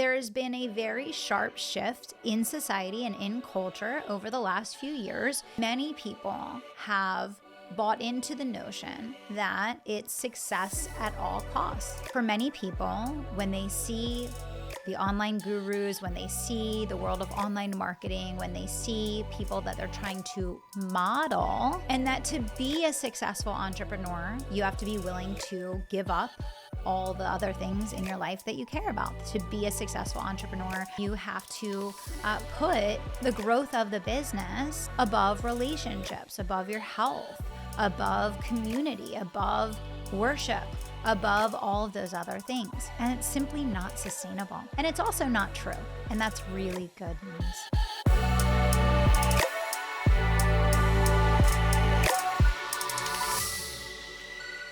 there has been a very sharp shift in society and in culture over the last few years. Many people have bought into the notion that it's success at all costs. For many people, when they see the online gurus, when they see the world of online marketing, when they see people that they're trying to model, and that to be a successful entrepreneur, you have to be willing to give up all the other things in your life that you care about. To be a successful entrepreneur, you have to put the growth of the business above relationships, above your health, above community, above worship, above all of those other things. And it's simply not sustainable. And it's also not true. And that's really good news.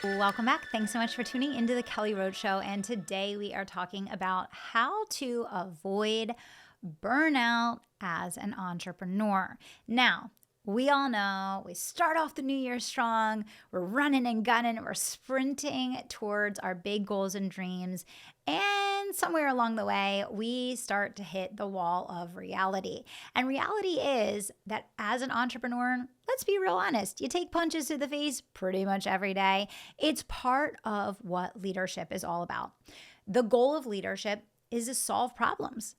Welcome back. Thanks so much for tuning into the Kelly Roach Show. And today we are talking about how to avoid burnout as an entrepreneur. Now, we all know we start off the new year strong. We're running and gunning. We're sprinting towards our big goals and dreams. And somewhere along the way, we start to hit the wall of reality. And reality is that as an entrepreneur, let's be real honest, you take punches to the face pretty much every day. It's part of what leadership is all about. The goal of leadership is to solve problems.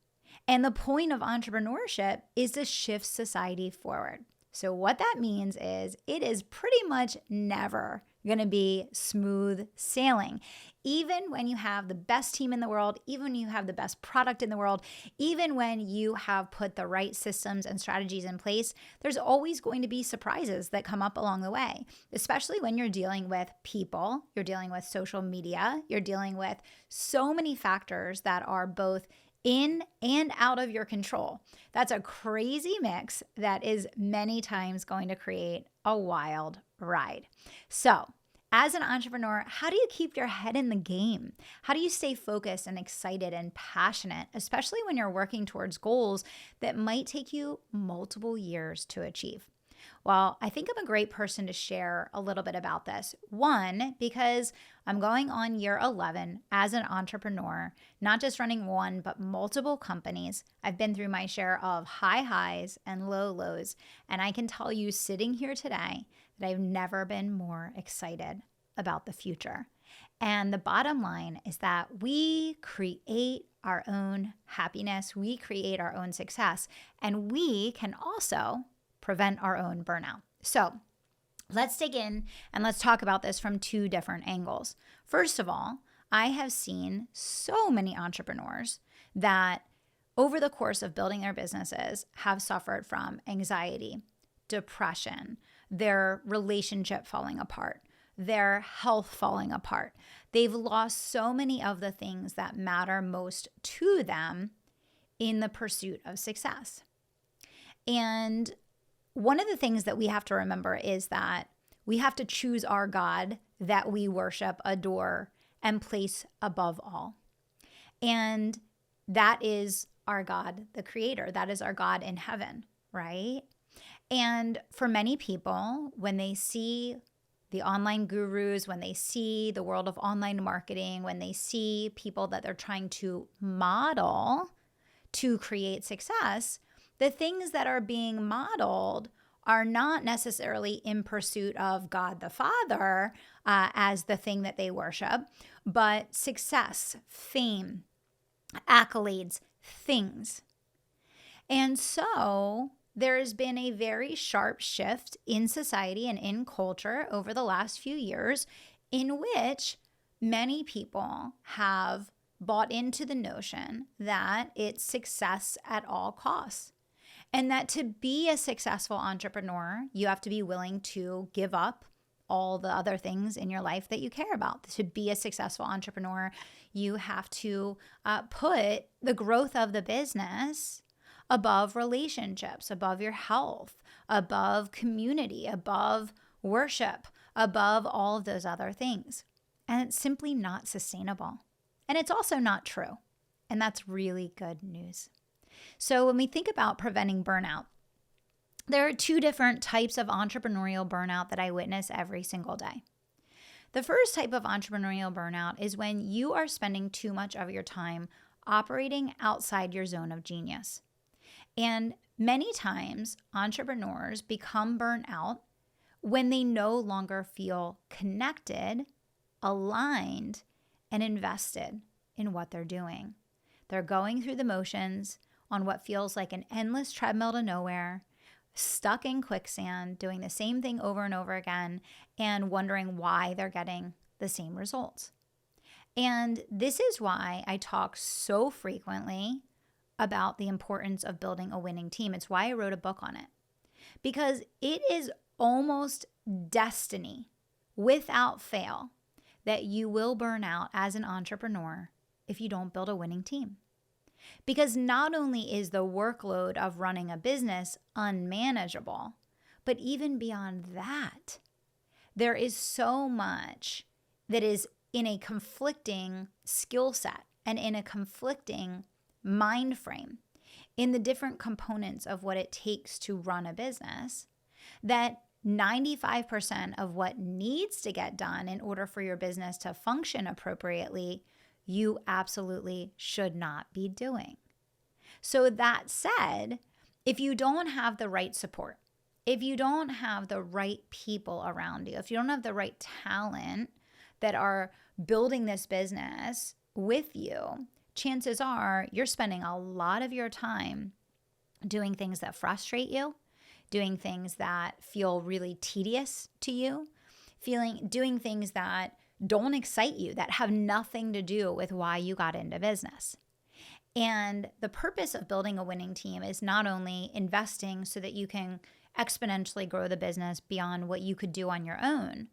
And the point of entrepreneurship is to shift society forward. So what that means is it is pretty much never going to be smooth sailing. Even when you have the best team in the world, even when you have the best product in the world, even when you have put the right systems and strategies in place, there's always going to be surprises that come up along the way, especially when you're dealing with people, you're dealing with social media, you're dealing with so many factors that are both in and out of your control. That's a crazy mix that is many times going to create a wild ride. So, as an entrepreneur, how do you keep your head in the game? How do you stay focused and excited and passionate, especially when you're working towards goals that might take you multiple years to achieve? Well, I think I'm a great person to share a little bit about this. One, because I'm going on year 11 as an entrepreneur, not just running one, but multiple companies. I've been through my share of high highs and low lows. And I can tell you sitting here today that I've never been more excited about the future. And the bottom line is that we create our own happiness, we create our own success, and we can also prevent our own burnout. So let's dig in and let's talk about this from two different angles. First of all, I have seen so many entrepreneurs that over the course of building their businesses have suffered from anxiety, depression, their relationship falling apart, their health falling apart. They've lost so many of the things that matter most to them in the pursuit of success. And one of the things that we have to remember is that we have to choose our God that we worship, adore, and place above all. And that is our God, the Creator. That is our God in heaven, right? And for many people, when they see the online gurus, when they see the world of online marketing, when they see people that they're trying to model to create success, the things that are being modeled are not necessarily in pursuit of God the Father as the thing that they worship, but success, fame, accolades, things. And so there has been a very sharp shift in society and in culture over the last few years in which many people have bought into the notion that it's success at all costs. And that to be a successful entrepreneur, you have to be willing to give up all the other things in your life that you care about. To be a successful entrepreneur, you have to put the growth of the business above relationships, above your health, above community, above worship, above all of those other things. And it's simply not sustainable. And it's also not true. And that's really good news. So when we think about preventing burnout, there are two different types of entrepreneurial burnout that I witness every single day. The first type of entrepreneurial burnout is when you are spending too much of your time operating outside your zone of genius. And many times, entrepreneurs become burnt out when they no longer feel connected, aligned, and invested in what they're doing. They're going through the motions on what feels like an endless treadmill to nowhere, stuck in quicksand, doing the same thing over and over again, and wondering why they're getting the same results. And this is why I talk so frequently about the importance of building a winning team. It's why I wrote a book on it. Because it is almost destiny, without fail, that you will burn out as an entrepreneur if you don't build a winning team. Because not only is the workload of running a business unmanageable, but even beyond that, there is so much that is in a conflicting skill set and in a conflicting mind frame in the different components of what it takes to run a business that 95% of what needs to get done in order for your business to function appropriately, you absolutely should not be doing. So that said, if you don't have the right support, if you don't have the right people around you, if you don't have the right talent that are building this business with you, chances are you're spending a lot of your time doing things that frustrate you, doing things that feel really tedious to you, doing things that don't excite you, that have nothing to do with why you got into business. And the purpose of building a winning team is not only investing so that you can exponentially grow the business beyond what you could do on your own,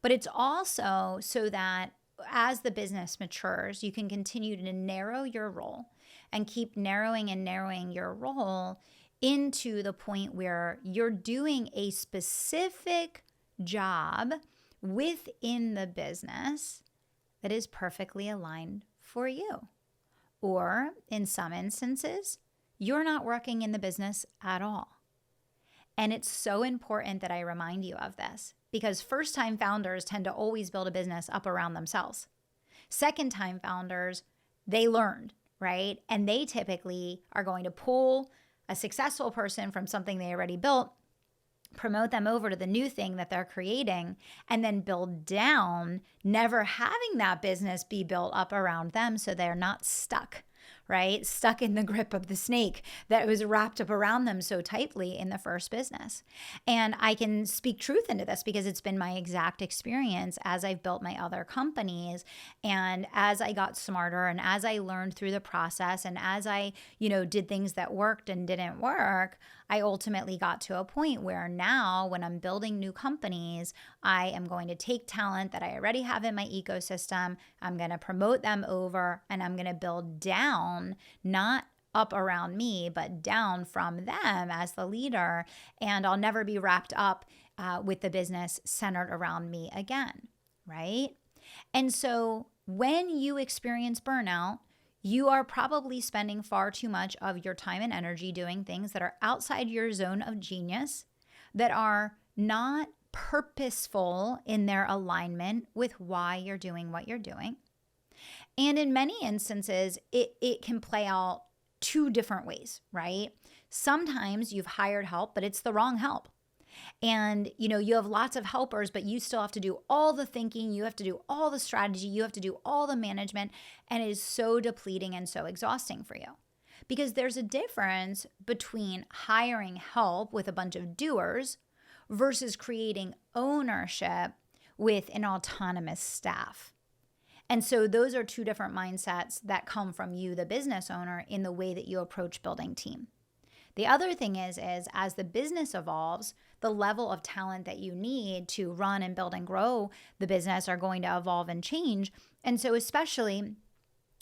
but it's also so that as the business matures, you can continue to narrow your role and keep narrowing and narrowing your role into the point where you're doing a specific job within the business that is perfectly aligned for you. Or in some instances, you're not working in the business at all. And it's so important that I remind you of this because first-time founders tend to always build a business up around themselves. Second-time founders, they learned, right? And they typically are going to pull a successful person from something they already built, promote them over to the new thing that they're creating, and then build down, never having that business be built up around them so they're not stuck, right? Stuck in the grip of the snake that was wrapped up around them so tightly in the first business. And I can speak truth into this because it's been my exact experience as I've built my other companies. And as I got smarter and as I learned through the process and as I, did things that worked and didn't work, I ultimately got to a point where now when I'm building new companies, I am going to take talent that I already have in my ecosystem, I'm going to promote them over, and I'm going to build down, not up around me, but down from them as the leader. And I'll never be wrapped up with the business centered around me again, right? And so when you experience burnout, you are probably spending far too much of your time and energy doing things that are outside your zone of genius, that are not purposeful in their alignment with why you're doing what you're doing. And in many instances, it can play out two different ways, right? Sometimes you've hired help, but it's the wrong help. And, you have lots of helpers, but you still have to do all the thinking. You have to do all the strategy. You have to do all the management. And it is so depleting and so exhausting for you. Because there's a difference between hiring help with a bunch of doers versus creating ownership with an autonomous staff. And so those are two different mindsets that come from you, the business owner, in the way that you approach building team. The other thing is as the business evolves, the level of talent that you need to run and build and grow the business are going to evolve and change. And so especially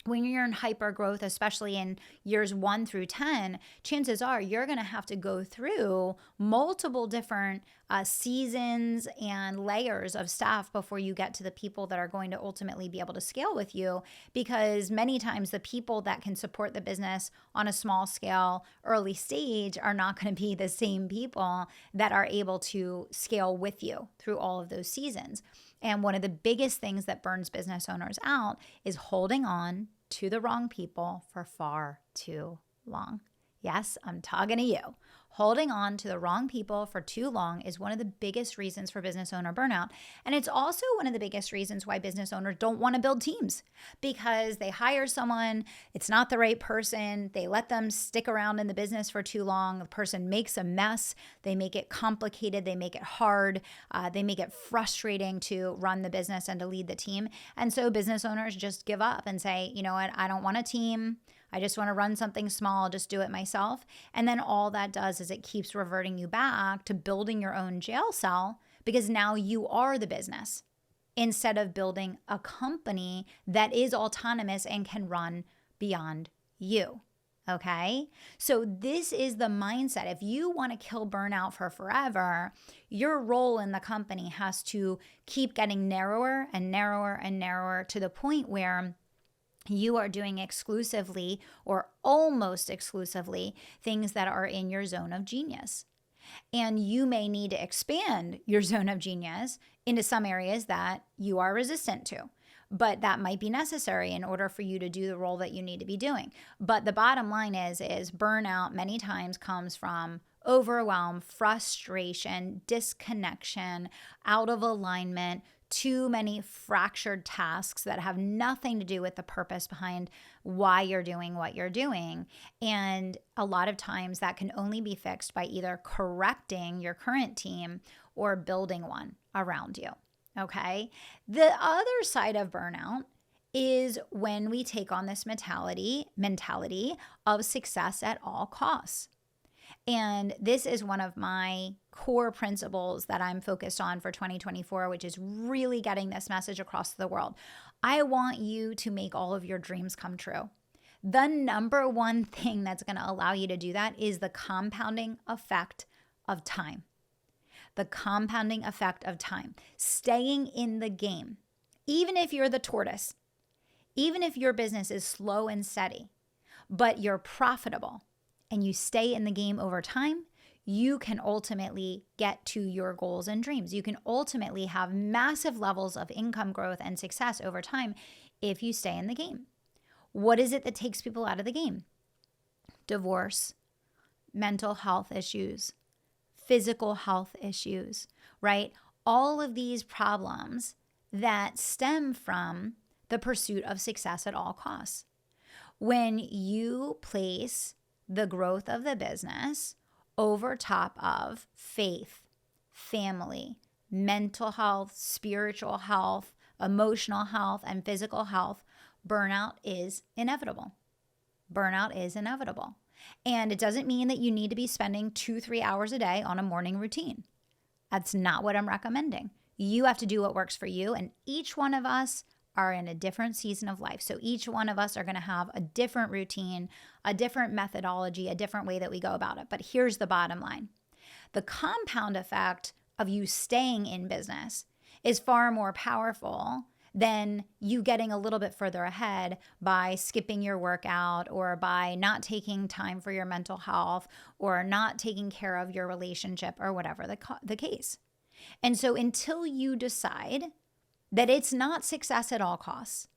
when you're in hyper growth, especially in years 1 through 10, chances are you're going to have to go through multiple different seasons and layers of staff before you get to the people that are going to ultimately be able to scale with you. Because many times the people that can support the business on a small scale, early stage, are not going to be the same people that are able to scale with you through all of those seasons. And one of the biggest things that burns business owners out is holding on to the wrong people for far too long. Yes, I'm talking to you. Holding on to the wrong people for too long is one of the biggest reasons for business owner burnout. And it's also one of the biggest reasons why business owners don't want to build teams, because they hire someone, it's not the right person, they let them stick around in the business for too long, the person makes a mess, they make it complicated, they make it hard, they make it frustrating to run the business and to lead the team. And so business owners just give up and say, you know what, I don't want a team. I just want to run something small, just do it myself. And then all that does is it keeps reverting you back to building your own jail cell, because now you are the business instead of building a company that is autonomous and can run beyond you. Okay? So this is the mindset. If you want to kill burnout for forever, your role in the company has to keep getting narrower and narrower and narrower to the point where you are doing exclusively or almost exclusively things that are in your zone of genius. And you may need to expand your zone of genius into some areas that you are resistant to. But that might be necessary in order for you to do the role that you need to be doing. But the bottom line is burnout many times comes from overwhelm, frustration, disconnection, out of alignment, too many fractured tasks that have nothing to do with the purpose behind why you're doing what you're doing. And a lot of times that can only be fixed by either correcting your current team or building one around you. Okay? The other side of burnout is when we take on this mentality of success at all costs. And this is one of my core principles that I'm focused on for 2024, which is really getting this message across the world. I want you to make all of your dreams come true. The number one thing that's going to allow you to do that is the compounding effect of time. The compounding effect of time. Staying in the game. Even if you're the tortoise, even if your business is slow and steady, but you're profitable, and you stay in the game over time, you can ultimately get to your goals and dreams. You can ultimately have massive levels of income growth and success over time if you stay in the game. What is it that takes people out of the game? Divorce, mental health issues, physical health issues, right? All of these problems that stem from the pursuit of success at all costs. When you place the growth of the business over top of faith, family, mental health, spiritual health, emotional health, and physical health, burnout is inevitable. Burnout is inevitable. And it doesn't mean that you need to be spending 2-3 hours a day on a morning routine. That's not what I'm recommending. You have to do what works for you, and each one of us are in a different season of life. So each one of us are going to have a different routine, a different methodology, a different way that we go about it. But here's the bottom line. The compound effect of you staying in business is far more powerful than you getting a little bit further ahead by skipping your workout or by not taking time for your mental health or not taking care of your relationship or whatever the case. And so until you decide that it's not success at all costs,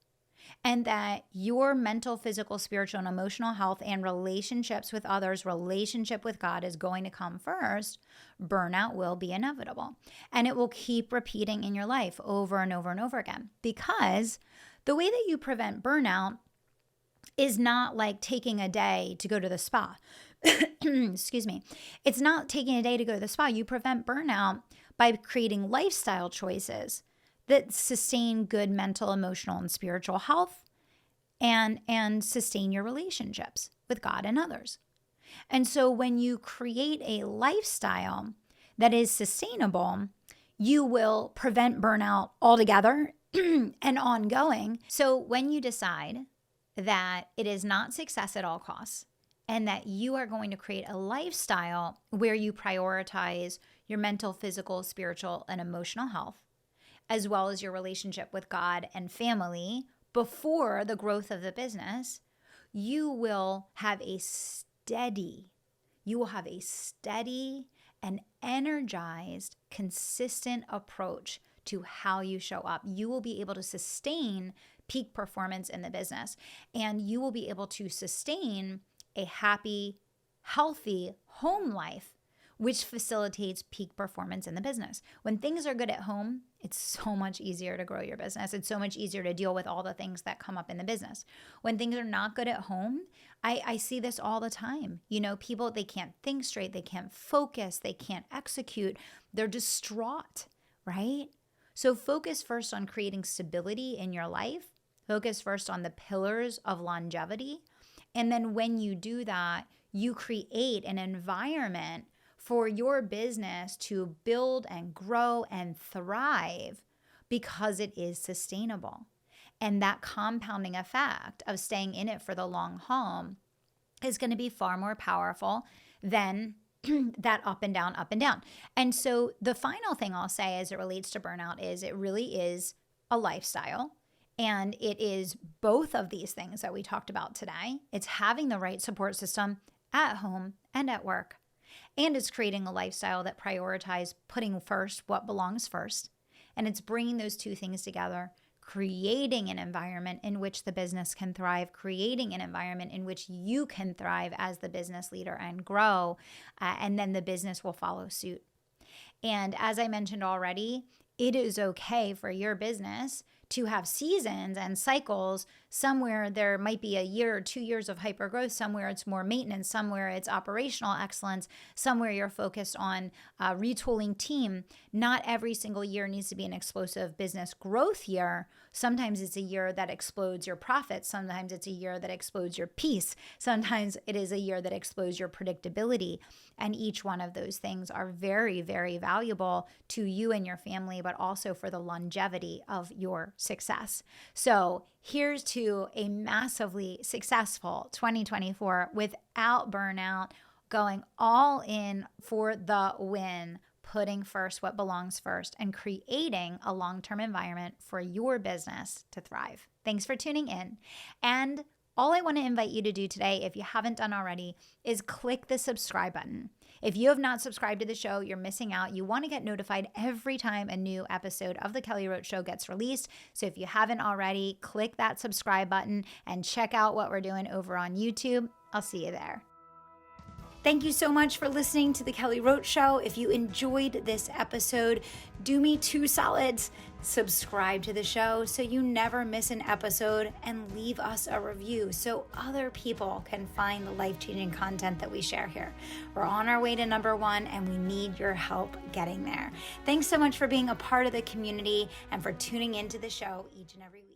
and that your mental, physical, spiritual, and emotional health and relationships with others, relationship with God is going to come first, burnout will be inevitable. And it will keep repeating in your life over and over and over again. Because the way that you prevent burnout is not like taking a day to go to the spa. Excuse me. It's not taking a day to go to the spa. You prevent burnout by creating lifestyle choices that sustain good mental, emotional, and spiritual health and sustain your relationships with God and others. And so when you create a lifestyle that is sustainable, you will prevent burnout altogether and ongoing. So when you decide that it is not success at all costs and that you are going to create a lifestyle where you prioritize your mental, physical, spiritual, and emotional health, as well as your relationship with God and family before the growth of the business, you will have a steady and energized, consistent approach to how you show up. You will be able to sustain peak performance in the business. And you will be able to sustain a happy, healthy home life, which facilitates peak performance in the business. When things are good at home, it's so much easier to grow your business. It's so much easier to deal with all the things that come up in the business. When things are not good at home, I see this all the time. People, they can't think straight, they can't focus, they can't execute, they're distraught, right? So focus first on creating stability in your life. Focus first on the pillars of longevity. And then when you do that, you create an environment for your business to build and grow and thrive because it is sustainable. And that compounding effect of staying in it for the long haul is going to be far more powerful than that up and down, up and down. And so the final thing I'll say as it relates to burnout is it really is a lifestyle. And it is both of these things that we talked about today. It's having the right support system at home and at work. And it's creating a lifestyle that prioritizes putting first what belongs first. And it's bringing those two things together, creating an environment in which the business can thrive, creating an environment in which you can thrive as the business leader and grow, and then the business will follow suit. And as I mentioned already, it is okay for your business to have seasons and cycles. Somewhere there might be a year or 2 years of hyper growth. Somewhere it's more maintenance. Somewhere it's operational excellence. Somewhere you're focused on retooling team. Not every single year needs to be an explosive business growth year. Sometimes it's a year that explodes your profits. Sometimes it's a year that explodes your peace. Sometimes it is a year that explodes your predictability. And each one of those things are very, very valuable to you and your family, but also for the longevity of your success. So here's to a massively successful 2024 without burnout, going all in for the win, putting first what belongs first, and creating a long-term environment for your business to thrive. Thanks for tuning in. And all I want to invite you to do today, if you haven't done already, is click the subscribe button. If you have not subscribed to the show, you're missing out. You want to get notified every time a new episode of The Kelly Roach Show gets released. So if you haven't already, click that subscribe button and check out what we're doing over on YouTube. I'll see you there. Thank you so much for listening to The Kelly Roach Show. If you enjoyed this episode, do me 2 solids. Subscribe to the show so you never miss an episode, and leave us a review so other people can find the life-changing content that we share here. We're on our way to #1, and we need your help getting there. Thanks so much for being a part of the community and for tuning into the show each and every week.